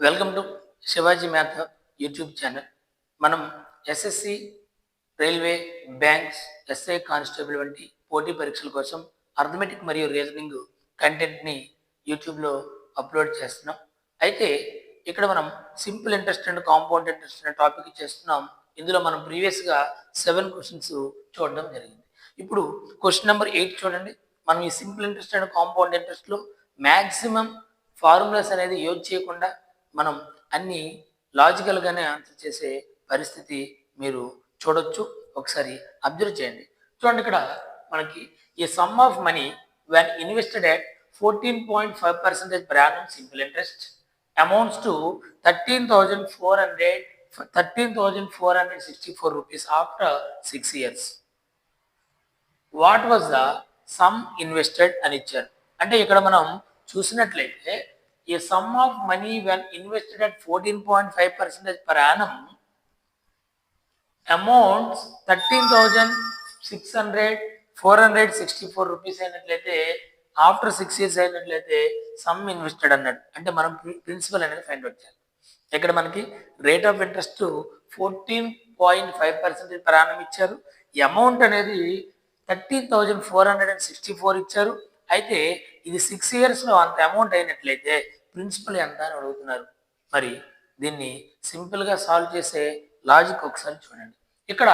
Welcome to Shivaji math YouTube channel. మనం SSC, railway, banks, SI constable వంటి పోటీ పరీక్షల కోసం అర్థమెటిక్ మరియు రీజనింగ్ కంటెంట్ని యూట్యూబ్లో అప్లోడ్ చేస్తున్నాం. అయితే ఇక్కడ మనం simple interest and compound interest అనే టాపిక్ చేస్తున్నాం. ఇందులో మనం ప్రీవియస్గా 7 క్వశ్చన్స్ చూడడం జరిగింది. ఇప్పుడు క్వశ్చన్ నెంబర్ 8 చూడండి. మనం ఈ సింపుల్ ఇంట్రెస్ట్ అండ్ కాంపౌండ్ ఇంట్రెస్ట్లో మ్యాక్సిమం ఫార్ములాస్ అనేది యూజ్ చేయకుండా మనం అన్ని లాజికల్గానే ఆన్సర్ చేసే పరిస్థితి మీరు చూడొచ్చు. ఒకసారి అబ్జర్వ్ చేయండి. చూడండి, ఇక్కడ మనకి ఈ some of money when invested at 14.5% per annum simple interest amounts to 13,464 rupees after 6 years. What was the sum invested అని ఇచ్చారు. అంటే ఇక్కడ మనం చూసినట్లయితే a sum of money when invested at 14.5% per annum amounts 13,464 rupees అయినట్లయితే after 6 years అయినట్లయితే some invested అన్నాడు. అంటే మనం ప్రిన్సిపల్ అనేది ఫైండ్ అవుట్ చేయాలి. ఇక్కడ మనకి rate of interest 14.5% per annum ఇచ్చారు. అమౌంట్ అనేది 13,464 ఇచ్చారు. అయితే ఇది 6 yearsలో అంత అమౌంట్ అయినట్లయితే ప్రిన్సిపల్ ఎంత అని అడుగుతున్నారు. మరి దీన్ని సింపుల్గా సాల్వ్ చేసే లాజిక్ ఒకసారి చూడండి. ఇక్కడ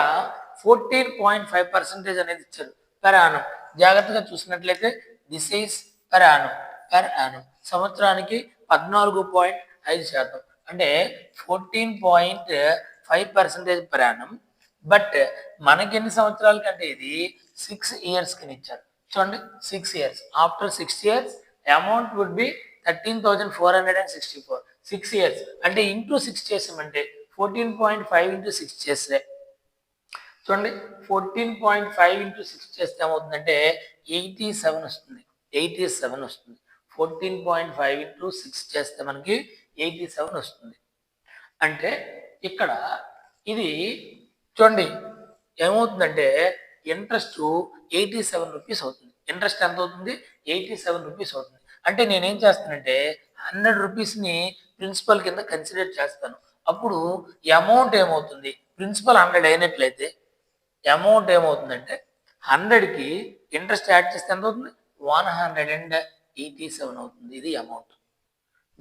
14.5% అనేది ఇచ్చారు పెర్ యానం. జాగ్రత్తగా చూసినట్లయితే దిస్ ఈజ్ పెర్ యానం సంవత్సరానికి 14.5%. అంటే 14.5% పెర్ యానం. బట్ మనకి ఎన్ని సంవత్సరాల కంటే ఇది 6 years కి ఇచ్చారు. చూడండి, 6 years. After 6 years amount would be 13,464. 6 years అంటే ఇంటూ 6 చేసామంటే 14.5 ఇంటూ 6 చేస్తే చూడండి, 14.5 ఇంటూ 6 చేస్తే ఏమవుతుందంటే 87 వస్తుంది. 87 వస్తుంది. 14.5 ఇంటూ 6 చేస్తే మనకి 87 వస్తుంది. అంటే ఇక్కడ ఇది చూడండి ఏమవుతుందంటే ఇంట్రెస్ట్ 87 రూపీస్ అవుతుంది. ఇంట్రెస్ట్ ఎంత అవుతుంది? 87 రూపీస్ అవుతుంది. అంటే నేనేం చేస్తానంటే 100 రూపీస్ని ప్రిన్సిపల్ కింద కన్సిడర్ చేస్తాను. అప్పుడు అమౌంట్ ఏమవుతుంది? ప్రిన్సిపల్ 100 అయినట్లయితే అమౌంట్ ఏమవుతుందంటే 100కి ఇంట్రెస్ట్ యాడ్ చేస్తే ఎంత అవుతుంది? 187 అవుతుంది. ఇది అమౌంట్.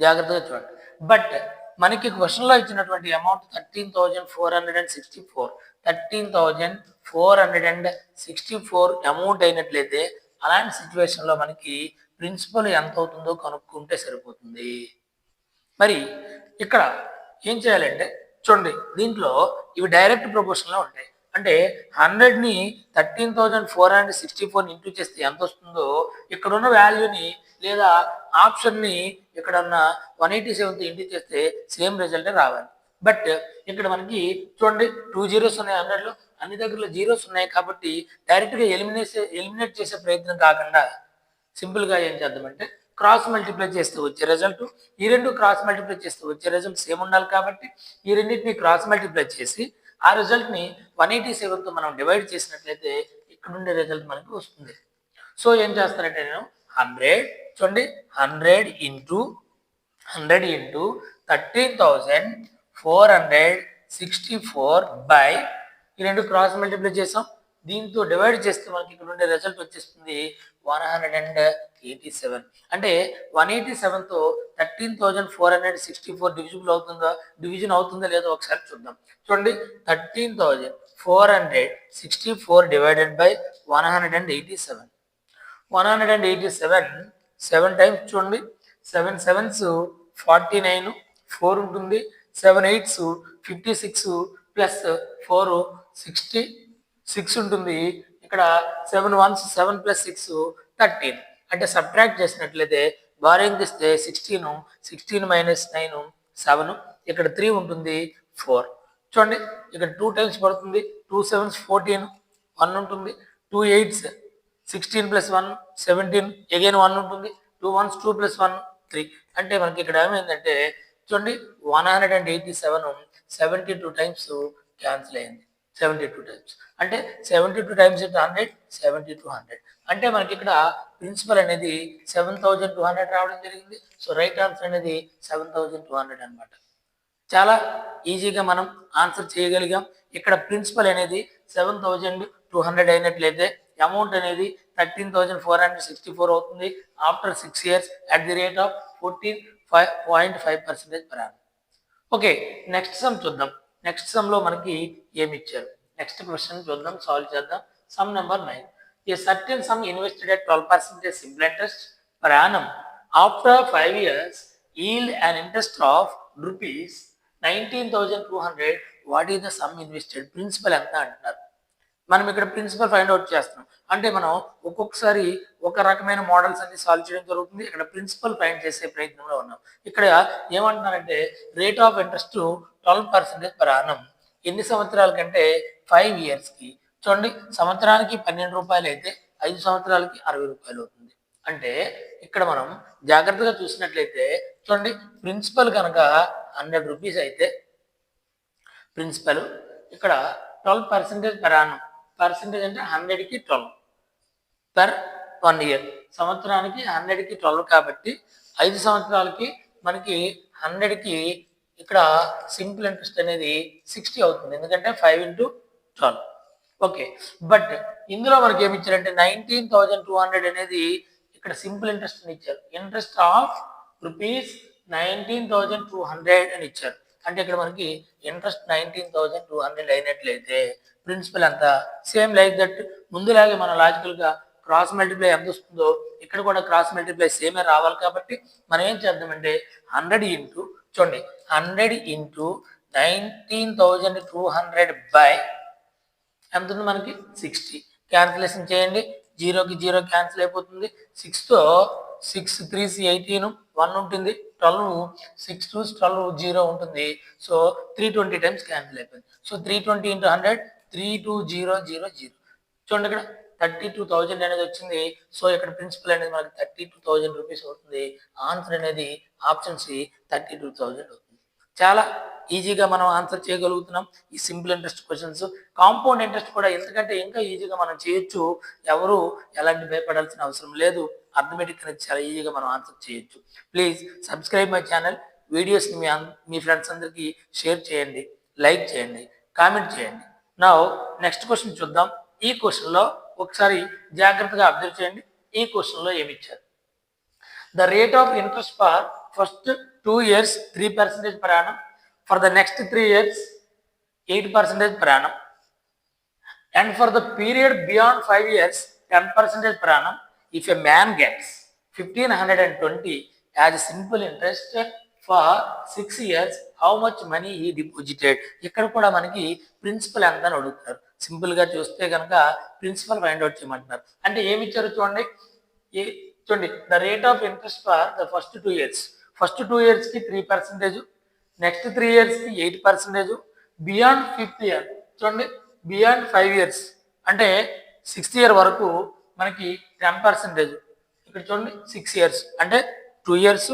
జాగ్రత్తగా చూడండి. బట్ మనకి క్వశ్చన్లో ఇచ్చినటువంటి అమౌంట్ 13,464 అమౌంట్ అయినట్లయితే అలాంటి సిచ్యువేషన్లో మనకి ప్రిన్సిపల్ ఎంత అవుతుందో కనుక్కుంటే సరిపోతుంది. మరి ఇక్కడ ఏం చేయాలంటే చూడండి, దీంట్లో ఇవి డైరెక్ట్ ప్రపోర్షన్లో ఉంటాయి. అంటే 100ని 13,464 ఇంటూ చేస్తే ఎంత వస్తుందో ఇక్కడ ఉన్న వాల్యూని లేదా ఆప్షన్ని ఇక్కడ ఉన్న 187తో ఇంటూ చేస్తే సేమ్ రిజల్ట్ రావాలి. బట్ ఇక్కడ మనకి చూడండి 2 zeros ఉన్నాయి 100లో, అన్ని దగ్గరలో జీరోస్ ఉన్నాయి. కాబట్టి డైరెక్ట్గా ఎలిమినేట్ చేసే ప్రయత్నం కాకుండా సింపుల్గా ఏం చేద్దామంటే క్రాస్ మల్టిప్లై చేస్తే వచ్చే రిజల్ట్, ఈ రెండు క్రాస్ మల్టిప్లై చేస్తే వచ్చే రిజల్ట్ సేమ్ ఉండాలి. కాబట్టి ఈ రెండింటిని క్రాస్ మల్టిప్లై చేసి ఆ రిజల్ట్ని 187తో మనం డివైడ్ చేసినట్లయితే ఇక్కడ ఉండే రిజల్ట్ మనకి వస్తుంది. సో ఏం చేస్తానంటే నేను 100 చూడండి 100 ఇంటూ 13,464 బై ఈ రెండు క్రాస్ మల్టిప్లై చేసాం. దీంతో డివైడ్ చేస్తే మనకి ఇక్కడ ఉండే రిజల్ట్ వచ్చేస్తుంది 187. అంటే 187తో 13,464 డివిజన్ అవుతుందా లేదో ఒకసారి చూద్దాం. చూడండి, 13,464 డివైడెడ్ బై 187. 7 టైమ్స్ చూడండి, 7 sevens 49, 4 ఉంటుంది, 7 8s 56 ప్లస్ 4 66 ఉంటుంది. ఇక్కడ 7 1s 7 ప్లస్ 6 13. అంటే సబ్ట్రాక్ట్ చేసినట్లయితే బారింగ్ తీస్తే 16 మైనస్ 9 7, ఇక్కడ 3 ఉంటుంది 4. చూడండి, ఇక్కడ 2 టైమ్స్ పడుతుంది. 2 7s 14, 1 ఉంటుంది. 2 8s 16 ప్లస్ 1 17, అగైన్ 1 ఉంటుంది. 2 1s 2 ప్లస్ 1 3. అంటే మనకి ఇక్కడ ఏమైందంటే చూడండి 187 72 టైమ్స్ క్యాన్సిల్ అయింది. 72 టైమ్స్ అంటే 72 టైమ్స్ 100 7200. అంటే మనకి ఇక్కడ ప్రిన్సిపల్ అనేది 7,200 రావడం జరిగింది. సో రైట్ ఆన్సర్ అనేది 7,200 అనమాట. చాలా ఈజీగా మనం ఆన్సర్ చేయగలిగాం. ఇక్కడ ప్రిన్సిపల్ అనేది 7,200 అయినట్లయితే అమౌంట్ అనేది 13,464 అవుతుంది after 6 years at the rate of 14.5% per annum. Okay, next some చూద్దాం. నెక్స్ట్ సమ్లో మనకి ఏమి ఇచ్చారు? నెక్స్ట్ క్వశ్చన్ చూద్దాం, సాల్వ్ చేద్దాం. Some number 9. A certain sum invested at 12% simple interest per annum after 5 years yield an interest of rupees 19,200. What is the sum invested? Principal ఎంత అంటున్నారు. మనం ఇక్కడ ప్రిన్సిపల్ ఫైండ్ అవుట్ చేస్తున్నాం. అంటే మనం ఒక్కొక్కసారి ఒక రకమైన మోడల్స్ అన్ని సాల్వ్ చేయడం జరుగుతుంది. ఇక్కడ ప్రిన్సిపల్ ఫైండ్ చేసే ప్రయత్నంలో ఉన్నాం. ఇక్కడ ఏమంటున్నారంటే rate of interest 12% per annum. ఎన్ని సంవత్సరాల కంటే 5 yearsకి. చూడండి, సంవత్సరానికి 12 రూపాయలు అయితే 5 సంవత్సరాలకి 60 రూపాయలు అవుతుంది. అంటే ఇక్కడ మనం జాగ్రత్తగా చూసినట్లయితే చూడండి, ప్రిన్సిపల్ కనుక 100 రూపీస్ అయితే ప్రిన్సిపల్ ఇక్కడ 12% per annum. పర్సెంటేజ్ అంటే 100కి 12 per 1 year. సంవత్సరానికి 100కి 12 కాబట్టి 5 సంవత్సరాలకి మనకి 100కి ఇక్కడ సింపుల్ ఇంట్రెస్ట్ అనేది 60 అవుతుంది. ఎందుకంటే 5 into 12. ఓకే, బట్ ఇందులో మనకి ఏమి ఇచ్చారంటే 19,200 అనేది ఇక్కడ సింపుల్ ఇంట్రెస్ట్ అని ఇచ్చారు. ఇంట్రెస్ట్ ఆఫ్ రూపీస్ 19,200 అని ఇచ్చారు. అంటే ఇక్కడ మనకి ఇంట్రెస్ట్ 19,200 అయినట్లయితే ప్రిన్సిపల్ అంతా సేమ్ లైక్ దట్. ముందులాగే మన లాజికల్గా క్రాస్ మల్టిప్లై ఎంత వస్తుందో ఇక్కడ కూడా క్రాస్ మల్టిప్లై సేమే రావాలి. కాబట్టి మనం ఏం చేద్దామంటే 100 ఇంటూ చూడండి 100 ఇంటూ 19,200 బై ఎంత ఉంది మనకి 60. క్యాన్సిలేషన్ చేయండి, 0కి 0 క్యాన్సిల్ అయిపోతుంది. 6తో 6 3 18 1 ఉంటుంది, 12 6 2 12 0 ఉంటుంది. సో 320 టైమ్స్ క్యాన్సిల్ అయిపోయింది. So 320 into 100 32000. చూడండి ఇక్కడ 32,000 అనేది వచ్చింది. సో ఇక్కడ ప్రిన్సిపల్ అనేది మనకి 32,000 రూపీస్ అవుతుంది. ఆన్సర్ అనేది ఆప్షన్ సి 32,000 అవుతుంది. చాలా ఈజీగా మనం ఆన్సర్ చేయగలుగుతున్నాం ఈ simple interest questions. Compound interest కూడా ఎందుకంటే ఇంకా ఈజీగా మనం చేయొచ్చు. ఎవరు ఎలాంటి భయపడాల్సిన అవసరం లేదు. అర్థమెటిక్ అనేది చాలా ఈజీగా మనం ఆన్సర్ చేయొచ్చు. Please subscribe my channel. వీడియోస్ని మీ ఫ్రెండ్స్ అందరికీ షేర్ చేయండి, లైక్ చేయండి, కామెంట్ చేయండి. నా నెక్స్ట్ క్వశ్చన్ చూద్దాం. ఈ క్వశ్చన్లో ఒకసారి జాగ్రత్తగా అబ్జర్వ్ చేయండి. ఈ క్వశ్చన్లో ఏమి ఇచ్చారు? The rate of interest for first 2 years 3% per annum, for the next 3 years 8% per annum, and for the period beyond 5 years 10% per annum. If a man gets 1,520 as a simple interest for 6 years, how much money he deposited? ఇక్కడ కూడా మనకి principal ఎంత అని అడుగుతారు. సింపుల్గా చూస్తే కనుక principal find out చేయమంటున్నారు. అంటే ఏమి ఇచ్చారు చూడండి, చూడండి the rate of interest for the first 2 years. First 2 yearsకి 3%, next 3 yearsకి 8%, beyond 5th year చూడండి బియాండ్ 5 years అంటే 6th year వరకు మనకి 10%. ఇక్కడ చూడండి 6 years అంటే 2 years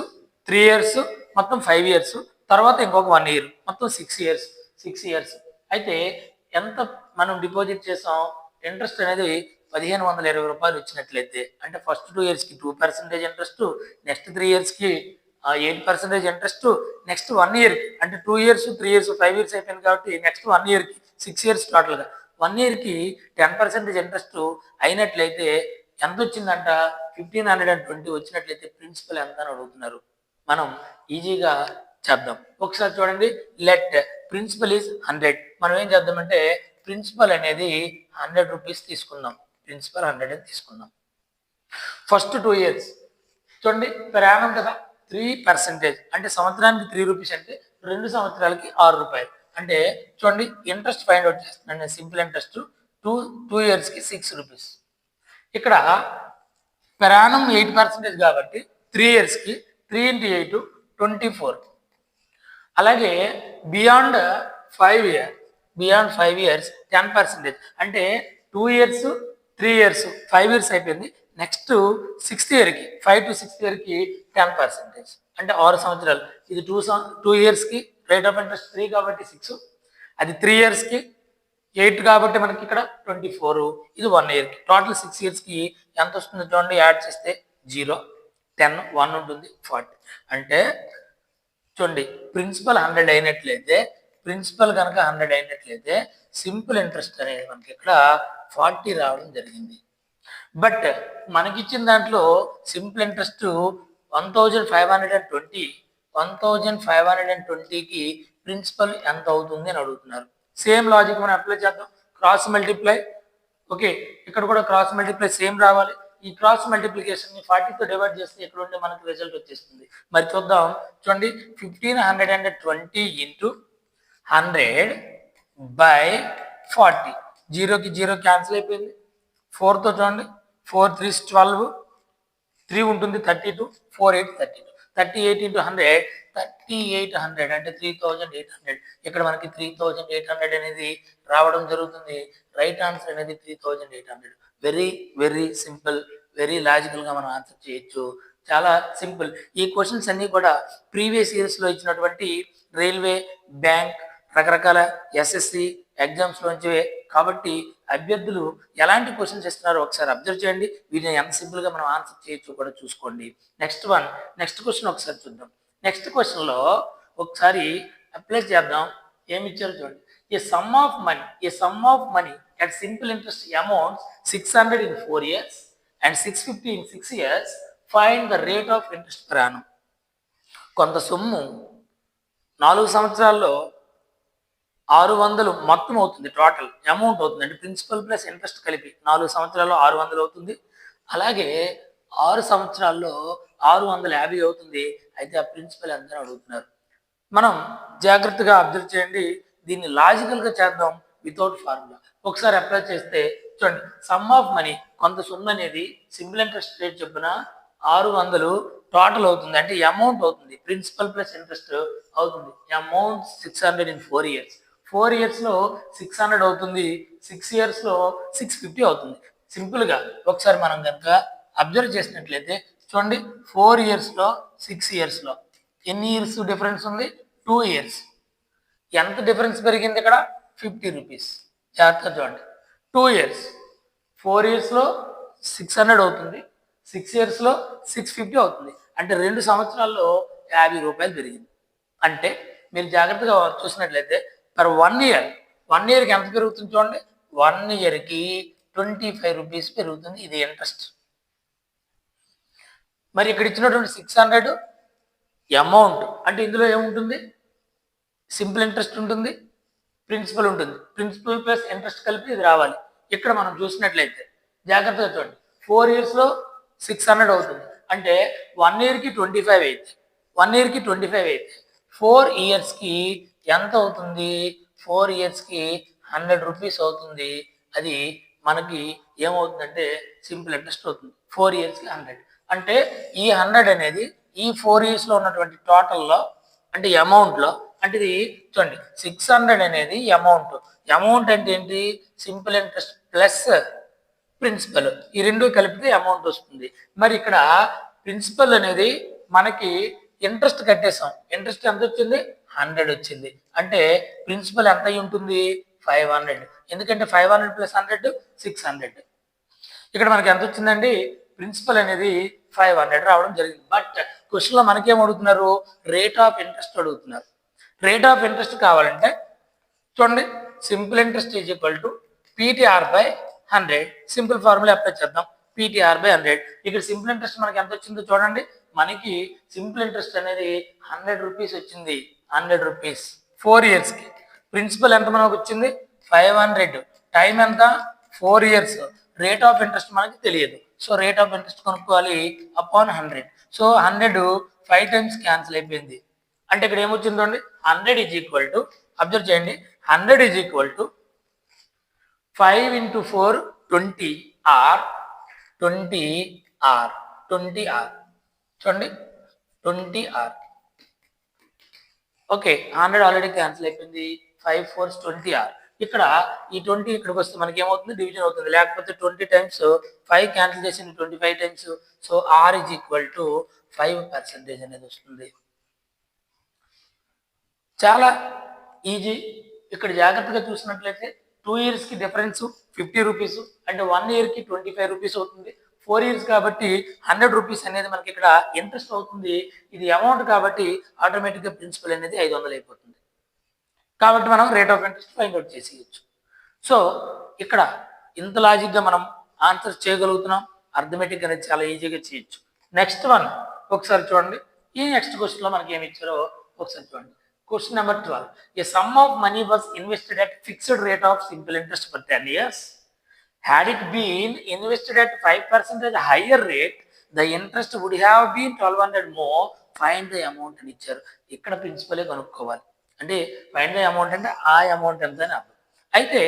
3 years మొత్తం 5 years, తర్వాత ఇంకొక 1 year, మొత్తం 6 years. అయితే ఎంత మనం డిపాజిట్ చేసాం? ఇంట్రెస్ట్ అనేది 1,520 రూపాయలు వచ్చినట్లయితే అంటే first 2 yearsకి 2% interest, next 3 yearsకి 8% interest, next 1 year అంటే 2 years 3 years 5 years అయిపోయింది కాబట్టి నెక్స్ట్ 1 yearకి 6 years టోటల్గా 1 yearకి 10% ఇంట్రెస్ట్ అయినట్లయితే ఎంత వచ్చిందంట? 1,520 వచ్చినట్లయితే ప్రిన్సిపల్ ఎంత అని అడుగుతున్నారు. మనం ఈజీగా చేద్దాం. ఒకసారి చూడండి, లెట్ ప్రిన్సిపల్ ఈజ్ 100. మనం ఏం చేద్దామంటే ప్రిన్సిపల్ అనేది 100 రూపీస్ తీసుకుందాం. ప్రిన్సిపల్ 100 అని తీసుకుందాం. ఫస్ట్ 2 years చూడండి per annum కదా 3% అంటే సంవత్సరానికి 3 రూపీస్ అంటే 2 సంవత్సరాలకి 6 రూపాయలు. అంటే చూడండి ఇంట్రెస్ట్ ఫైండ్ అవుట్ చేస్తున్నాను. Simple interest 2 yearsకి 6 rupees. ఇక్కడ per annum 8% కాబట్టి 3 yearsకి 3 into 8 24. అలాగే బియాండ్ 5 years 10% అంటే 2 years 3 years 5 years అయిపోయింది. నెక్స్ట్ 6th yearకి 5 to 6th yearకి 10% అంటే 6 సంవత్సరాలు. ఇది 2 yearsకి రేట్ ఆఫ్ ఇంట్రెస్ట్ 3 కాబట్టి 6, అది 3 yearsకి 8 కాబట్టి మనకి ఇక్కడ 24, ఇది 1 ఇయర్కి. టోటల్ 6 ఇయర్స్కి ఎంత వస్తుంది చూడండి, యాడ్ చేస్తే 0, 10, 1 ఉంటుంది 40. అంటే చూడండి, ప్రిన్సిపల్ 100 అయినట్లయితే, ప్రిన్సిపల్ కనుక 100 అయినట్లయితే సింపుల్ ఇంట్రెస్ట్ అనేది మనకి ఇక్కడ 40 రావడం జరిగింది. బట్ మనకిచ్చిన దాంట్లో సింపుల్ ఇంట్రెస్ట్ 1520, 1520కి ప్రిన్సిపల్ ఎంత అవుతుంది అని అడుగుతున్నారు. సేమ్ లాజిక్ మనం అప్లై చేద్దాం. క్రాస్ మల్టిప్లై, ఓకే, ఇక్కడ కూడా క్రాస్ మల్టిప్లై సేమ్ రావాలి. ఈ క్రాస్ మల్టిప్లికేషన్ ని 40తో డివైడ్ చేస్తే ఇక్కడ ఉంటే మనకి రిజల్ట్ వచ్చేస్తుంది. మరి చూద్దాం, చూడండి, 1520 ఇంటూ 100/40, 0కి 0 క్యాన్సిల్ అయిపోయింది. 4తో చూడండి, 4 3 12, 3 ఉంటుంది 32, 4 8 32, 38 ఇంటూ 100, 3800 అంటే 3800. ఇక్కడ మనకి 3800 అనేది రావడం జరుగుతుంది. రైట్ ఆన్సర్ అనేది 3800. Very very simple, very logical గా మనం ఆన్సర్ చేయొచ్చు. చాలా సింపుల్. ఈ క్వశ్చన్స్ అన్ని కూడా ప్రీవియస్ ఇయర్స్ లో ఇచ్చినటువంటి రైల్వే, బ్యాంక్, రకరకాల ఎస్ఎస్సి ఎగ్జామ్స్ లోంచి కాబట్టి అభ్యర్థులు ఎలాంటి క్వశ్చన్స్ ఇస్తున్నారో ఒకసారి అబ్జర్వ్ చేయండి. వీటిని ఎంత సింపుల్ గా మనం ఆన్సర్ చేయొచ్చు కూడా చూసుకోండి. నెక్స్ట్ క్వశ్చన్ ఒకసారి చూద్దాం. నెక్స్ట్ క్వశ్చన్ లో ఒకసారి అప్లై చేద్దాం. ఏమి ఇచ్చారు చూడండి. A sum of money at simple interest amounts 600 in 4 years and 650 in 6 years. Find the rate of interest per annum. కొంత సొమ్ము 4 సంవత్సరాల్లో 600 మొత్తం అవుతుంది, టోటల్ అమౌంట్ అవుతుంది. అంటే ప్రిన్సిపల్ ప్లస్ ఇంట్రెస్ట్ కలిపి 4 సంవత్సరాల్లో 600 అవుతుంది. అలాగే 6 సంవత్సరాల్లో 650 అవుతుంది. అయితే ఆ ప్రిన్సిపల్ ఎంత అడుగుతున్నారు. మనం జాగ్రత్తగా అబ్జర్వ్ చేయండి. దీన్ని లాజికల్ గా చేద్దాం వితౌట్ ఫార్ములా. ఒకసారి అప్లై చేస్తే చూడండి, సమ్ ఆఫ్ మనీ, కొంత సొమ్ము అనేది సింపుల్ ఇంట్రెస్ట్ రేట్ చొప్పున 600 టోటల్ అవుతుంది. అంటే అమౌంట్ అవుతుంది, ప్రిన్సిపల్ ప్లస్ ఇంట్రెస్ట్ అవుతుంది. Amount 600 in 4 years. 4 years లో 600 అవుతుంది, 6 years లో 650 అవుతుంది. సింపుల్ గా ఒకసారి మనం కనుక అబ్జర్వ్ చేసినట్లయితే చూడండి, 4 years లో 6 years లో ఎన్ని ఇయర్స్ డిఫరెన్స్ ఉంది? 2 years. ఎంత డిఫరెన్స్ పెరిగింది ఇక్కడ? 50 రూపీస్. జాగ్రత్తగా చూడండి, 2 years. 4 years లో 600 అవుతుంది, 6 years లో 650 అవుతుంది. అంటే 2 సంవత్సరాల్లో 50 రూపాయలు పెరిగింది. అంటే మీరు జాగ్రత్తగా చూసినట్లయితే పర్ 1 year, 1 yearకి ఎంత పెరుగుతుంది చూడండి, 1 yearకి 25 రూపీస్ పెరుగుతుంది. ఇది ఇంట్రెస్ట్. మరి ఇక్కడ ఇచ్చినటువంటి 600 అమౌంట్, అంటే ఇందులో ఏముంటుంది? సింపుల్ ఇంట్రెస్ట్ ఉంటుంది, ప్రిన్సిపల్ ఉంటుంది. ప్రిన్సిపల్ ప్లస్ ఇంట్రెస్ట్ కలిపి ఇది రావాలి. ఇక్కడ మనం చూసినట్లయితే జాగ్రత్తగా చూడండి, 4 years లో 600 అవుతుంది. అంటే 1 yearకి 25 అయితే, 1 yearకి 25 అయితే 4 yearsకి ఎంత అవుతుంది? 4 yearsకి 100 రూపీస్ అవుతుంది. అది మనకి ఏమవుతుందంటే సింపుల్ ఇంట్రెస్ట్ అవుతుంది. 4 yearsకి 100. అంటే ఈ 100 అనేది ఈ 4 years లో ఉన్నటువంటి టోటల్లో, అంటే అమౌంట్లో, అంటే ఇది చూడండి 600 అనేది అమౌంట్. అమౌంట్ అంటే ఏంటి? సింపుల్ ఇంట్రెస్ట్ ప్లస్ ప్రిన్సిపల్, ఈ రెండు కలిపితే అమౌంట్ వస్తుంది. మరి ఇక్కడ ప్రిన్సిపల్ అనేది మనకి ఇంట్రెస్ట్ కట్టేసాం. ఇంట్రెస్ట్ ఎంత వచ్చింది? 100 వచ్చింది. అంటే ప్రిన్సిపల్ ఎంత అయి ఉంటుంది? 500. ఎందుకంటే 500 ప్లస్ 100 600. ఇక్కడ మనకి ఎంత వచ్చిందండి? ప్రిన్సిపల్ అనేది 500 రావడం జరిగింది. బట్ క్వశ్చన్ లో మనకేం అడుగుతున్నారు? రేట్ ఆఫ్ ఇంట్రెస్ట్ అడుగుతున్నారు. రేట్ ఆఫ్ ఇంట్రెస్ట్ కావాలంటే చూడండి, simple interest is equal to PTR by 100. Simple formula apply చేద్దాం. PTR by 100. ఇక్కడ సింపుల్ ఇంట్రెస్ట్ మనకి ఎంత వచ్చిందో చూడండి. మనకి సింపుల్ ఇంట్రెస్ట్ అనేది 100 రూపీస్ వచ్చింది. 100 రూపీస్ 4 yearsకి. ప్రిన్సిపల్ ఎంత మనకు వచ్చింది? 500. టైం ఎంత? 4 years. రేట్ ఆఫ్ ఇంట్రెస్ట్ మనకి తెలియదు. సో రేట్ ఆఫ్ ఇంట్రెస్ట్ కనుక్కోవాలి అపాన్ 100. సో 100 5 times క్యాన్సిల్ అయిపోయింది. అంటే ఇక్కడ ఏమొచ్చిందండి? 100 ఈజ్ ఈక్వల్ టు, అబ్జర్వ్ చేయండి, 100 is equal to 5 into 4 20 r 20 r 20 r. చూడండి 20 r. ఓకే, 100 ఆల్రెడీ క్యాన్సిల్ అయిపోయింది. 5 4s 20 r. ఇక్కడ ఈ 20 ఇక్కడికి వస్తే మనకి ఏమవుతుంది? డివిజన్ అవుతుంది. లేకపోతే 20 times 5 క్యాన్సిల్ చేసింది 25 times. So r is equal to 5% అనేది వస్తుంది. చాలా ఈజీ. ఇక్కడ జాగ్రత్తగా చూసినట్లయితే 2 ఇయర్స్కి డిఫరెన్స్ 50 రూపీస్, అంటే 1 ఇయర్కి 25 రూపీస్ అవుతుంది. 4 ఇయర్స్ కాబట్టి 100 రూపీస్ అనేది మనకి ఇక్కడ ఇంట్రెస్ట్ అవుతుంది. ఇది అమౌంట్ కాబట్టి ఆటోమేటిక్గా ప్రిన్సిపల్ అనేది 500 అయిపోతుంది. కాబట్టి మనం rate of interest find out చేసేయచ్చు. సో ఇక్కడ ఇంత లాజిక్గా మనం ఆన్సర్ చేయగలుగుతున్నాం. అర్థమెటిక్ అనేది చాలా ఈజీగా చేయొచ్చు. నెక్స్ట్ వన్ ఒకసారి చూడండి. ఈ నెక్స్ట్ క్వశ్చన్లో మనకి ఏమి ఇచ్చారో ఒకసారి చూడండి. Question number 12. A sum of money was invested at fixed rate of simple interest for 10 years. Had it been invested at 5% higher rate, the interest would have been 1200 more. Find the amount అని ఇచ్చారు. ఇక్కడ ప్రిన్సిపలే కనుక్కోవాలి. అంటే find the amount అంటే ఆ amount ఎంత అని అర్థం. అయితే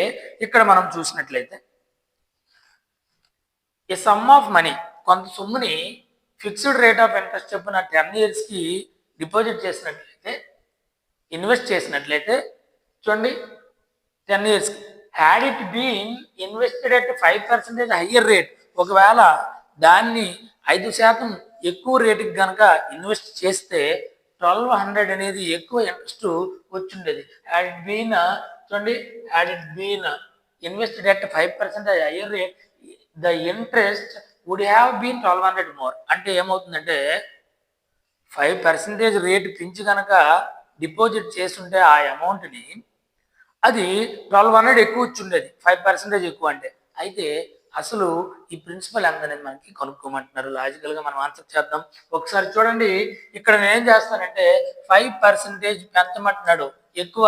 ఇక్కడ మనం చూసినట్లయితే ఏ సమ్ ఆఫ్ మనీ, కొంత సొమ్ముని ఫిక్స్డ్ రేట్ ఆఫ్ ఇంట్రెస్ట్ చొప్పున 10 ఇయర్స్కి డిపాజిట్ చేసినట్లయితే, ఇన్వెస్ట్ చేసినట్లయితే చూడండి 10 ఇయర్స్కి had it been invested at 5% higher rate, ఒకవేళ దాన్ని 5% ఎక్కువ రేటుకి కనుక ఇన్వెస్ట్ చేస్తే 1200 అనేది ఎక్కువ ఇంట్రెస్ట్ వచ్చిండేది. హ్యాడ్ ఇట్ బీన్ చూడండి, had it been invested at 5% higher rate, the interest would have been 1200 more. అంటే ఏమవుతుందంటే 5% రేట్ పెంచి కనుక డిపాజిట్ చేస్తుంటే ఆ అమౌంట్ని అది 1200 ఎక్కువ వచ్చిండేది, 5% ఎక్కువ అంటే. అయితే అసలు ఈ ప్రిన్సిపల్ ఎంత అనేది మనకి కనుక్కోమంటున్నారు. లాజికల్గా మనం ఆన్సర్ చేద్దాం. ఒకసారి చూడండి, ఇక్కడ నేను ఏం చేస్తానంటే 5% పెంచమంటున్నాడు ఎక్కువ,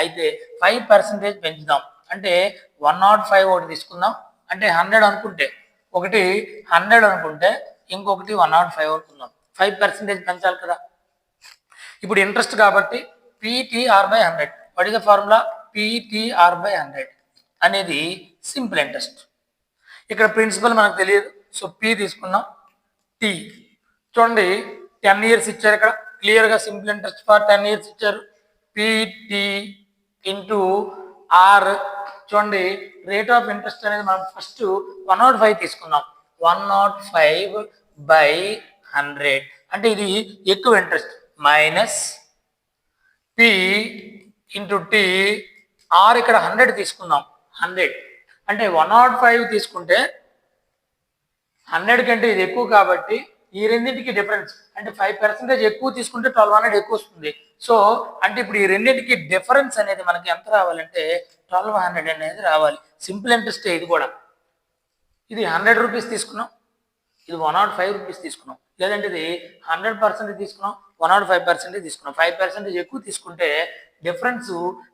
అయితే 5% పెంచుదాం. అంటే 105 ఒకటి తీసుకుందాం, అంటే 100 అనుకుంటే ఒకటి 100 అనుకుంటే ఇంకొకటి 105 అనుకుందాం. 5% పెంచాలి కదా. ఇప్పుడు ఇంట్రెస్ట్ కాబట్టి PTR/100. What is the formula? PTR/100 అనేది సింపుల్ ఇంట్రెస్ట్. ఇక్కడ ప్రిన్సిపల్ మనకు తెలియదు, సో P తీసుకున్నాం. T చూడండి 10 ఇయర్స్ ఇచ్చారు, ఇక్కడ క్లియర్గా సింపుల్ ఇంట్రెస్ట్ ఫర్ 10 ఇయర్స్ ఇచ్చారు. PT into R. చూడండి రేట్ ఆఫ్ ఇంట్రెస్ట్ అనేది మనం ఫస్ట్ 105 తీసుకున్నాం. 105/100 అంటే ఇది ఎక్కువ interest, minus P into T. R ఇక్కడ 100 తీసుకుందాం. 100 అంటే 105 తీసుకుంటే 100 కంటే ఇది ఎక్కువ కాబట్టి ఈ రెండింటికి డిఫరెన్స్ అంటే 5% ఎక్కువ తీసుకుంటే 1200 ఎక్కువ వస్తుంది. సో అంటే ఇప్పుడు ఈ రెండింటికి డిఫరెన్స్ అనేది మనకి ఎంత రావాలంటే 1200 అనేది రావాలి. సింపుల్ ఇంట్రెస్ట్ ఇది కూడా. ఇది 100 రూపీస్ తీసుకున్నాం, ఇది 105 రూపీస్ తీసుకున్నాం, లేదంటే ఇది 100% తీసుకున్నాం, 105% తీసుకున్నాం. 5% ఎక్కువ తీసుకుంటే డిఫరెన్స్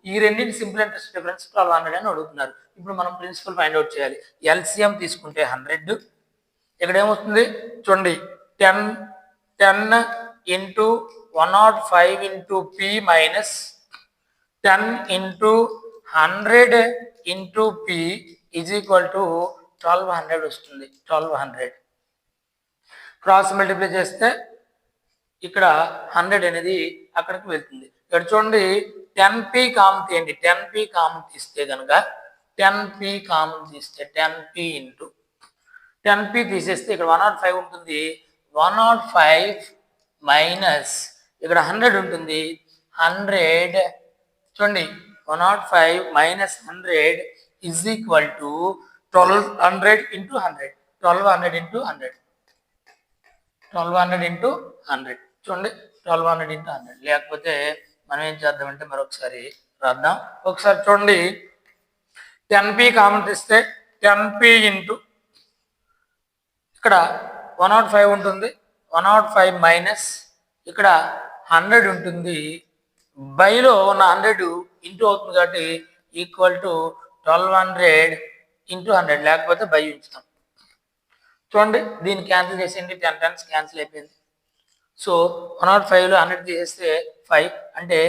ఈ రెండింటి సింపుల్ ఇంట్రెస్ట్ డిఫరెన్స్ 1200 అని అడుగుతున్నారు. ఇప్పుడు మనం ప్రిన్సిపల్ ఫైండ్ అవుట్ చేయాలి. LCM తీసుకుంటే 100, ఇక్కడ ఏమవుతుంది చూడండి 10 into 105 into P minus 10 into 100 into P is equal to 1200 వస్తుంది. 1200 క్రాస్ మల్టిప్లై చేస్తే ఇక్కడ 100 అనేది అక్కడికి వెళ్తుంది. ఇక్కడ చూడండి 10P కామన్ తీయండి. 10P కామన్ తీస్తే కనుక 10P కామన్ తీస్తే 10P ఇంటూ 10P తీసేస్తే ఇక్కడ 105 ఉంటుంది. 105 మైనస్ ఇక్కడ 100 ఉంటుంది. 100 చూడండి 105 minus 100 is equal to 1200 into 100. 1200 into 100. 1200 into 100 చూడండి 1200 ఇంటూ 100. లేకపోతే మనం ఏం చేద్దామంటే మరొకసారి రాద్దాం. ఒకసారి చూడండి 10P కామన్ తీస్తే 10P ఇంటూ ఇక్కడ 105 ఉంటుంది. 105 మైనస్ ఇక్కడ 100 ఉంటుంది. బైలో ఉన్న 100 ఇంటూ అవుతుంది కాబట్టి ఈక్వల్ టు 1200 ఇంటూ 100, లేకపోతే బై ఉంచుతాం. చూడండి దీన్ని క్యాన్సిల్ చేసేయండి. 10 టైమ్స్ క్యాన్సిల్ అయిపోయింది. సో 105లో 100 తీసేస్తే 5 అంటే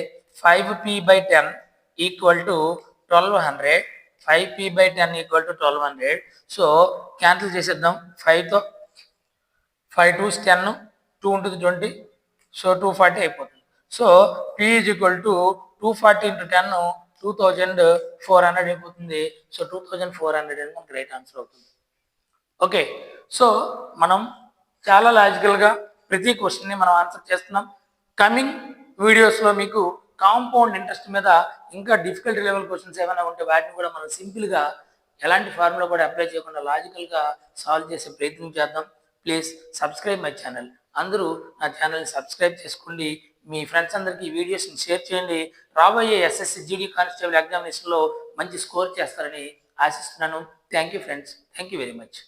5P/10 equal to 1200. 5P/10 equal to 1200. So cancel చేసేద్దాం. 5తో 5 2 10, 2 ఉంటుంది 20, సో 240 అయిపోతుంది. So P is equal to 240 into 10 2400 అయిపోతుంది. సో 2400 అనేది మనకు రైట్ ఆన్సర్ అవుతుంది. ఓకే, సో మనం చాలా లాజికల్గా ప్రతి క్వశ్చన్ని మనం ఆన్సర్ చేస్తున్నాం. కమింగ్ వీడియోస్లో మీకు కాంపౌండ్ ఇంట్రెస్ట్ మీద ఇంకా డిఫికల్టీ లెవెల్ క్వశ్చన్స్ ఏమైనా ఉంటే వాటిని కూడా మనం సింపుల్గా ఎలాంటి ఫార్ములా కూడా అప్లై చేయకుండా లాజికల్గా సాల్వ్ చేసే ప్రయత్నం చేద్దాం. Please subscribe my channel. అందరూ నా ఛానల్ని సబ్స్క్రైబ్ చేసుకోండి. మీ ఫ్రెండ్స్ అందరికీ ఈ వీడియోస్ని షేర్ చేయండి. రాబోయే ఎస్ఎస్సి జీడీ కానిస్టేబుల్ ఎగ్జామినేషన్లో మంచి స్కోర్ చేస్తారని ఆశిస్తున్నాను. Thank you friends. Thank you very much.